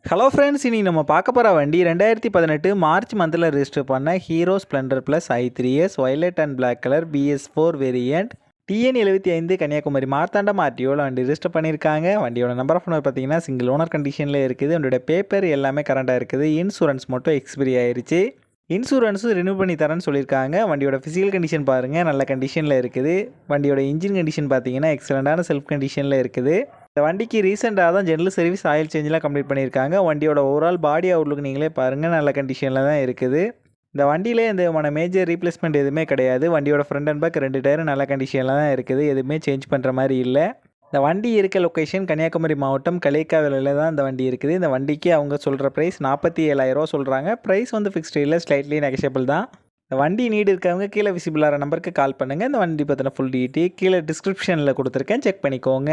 Hello friends, இனி நம்ம பார்க்க போகிற வண்டி 2018 மார்ச் மந்தில் ரெஜிஸ்டர் பண்ண Hero Splendor plus i3s violet and black colour BS4 variant TN 75 Kanyakumari Marthandam ஆர்டிஓவில் வண்டி ரெஜிஸ்டர் பண்ணியிருக்காங்க. வண்டியோட நம்பர் ஆஃப் ஓனர் பார்த்தீங்கன்னா சிங்கிள் ஓனர் கண்டிஷனில் இருக்குது. வண்டியோட பேப்பர் எல்லாமே கரண்டாக இருக்குது. இன்சூரன்ஸ் மட்டும் எக்ஸ்பிரி ஆயிருச்சு. இன்சூரன்ஸும் ரினியூ பண்ணி தரேன்னு சொல்லியிருக்காங்க. வண்டியோட ஃபிசிக்கல் கண்டிஷன் பாருங்கள், நல்ல கண்டிஷனில் இருக்குது. வண்டியோட இன்ஜின் கண்டிஷன் பார்த்தீங்கன்னா எக்ஸலண்டான செல்ஃப் கண்டிஷனில் இருக்குது. இந்த வண்டிக்கு ரீசெண்டாக தான் ஜெனரல் சர்வீஸ் ஆயில் சேஞ்செலாம் கம்ப்ளீட் பண்ணியிருக்காங்க. வண்டியோட ஓவரால் பாடி அவுட்லுக் நீங்களே பாருங்கள், நல்ல கண்டிஷனில் தான் இருக்குது. இந்த வண்டியிலே எந்த விதமான மேஜர் ரீப்ளேஸ்மெண்ட் எதுவுமே கிடையாது. வண்டியோட ஃப்ரண்ட் அண்ட் பேக் 2 டயரும் நல்ல கண்டிஷனில் தான் இருக்குது. எதுவுமே சேஞ்ச் பண்ணுற மாதிரி இல்லை. இந்த வண்டி இருக்க லொக்கேஷன் கன்னியாகுமரி மாவட்டம் களியக்காவிலில் தான் இந்த வண்டி இருக்குது. இந்த வண்டிக்கு அவங்க சொல்கிற ப்ரைஸ் 47,000 சொல்கிறாங்க. ப்ரைஸ் வந்து ஃபிக்ஸ்டு இல்லை, ஸ்லைட்லி நெகஷியபிள் தான். இந்த வண்டி நீடு இருக்கவங்க கீழே விசிபிளாகிற நம்பருக்கு கால் பண்ணுங்கள். இந்த வண்டி பற்றின ஃபுல் டீட்டெயில் கீழே டிஸ்கிரிப்ஷனில் கொடுத்துருக்கேன், செக் பண்ணிக்கோங்க.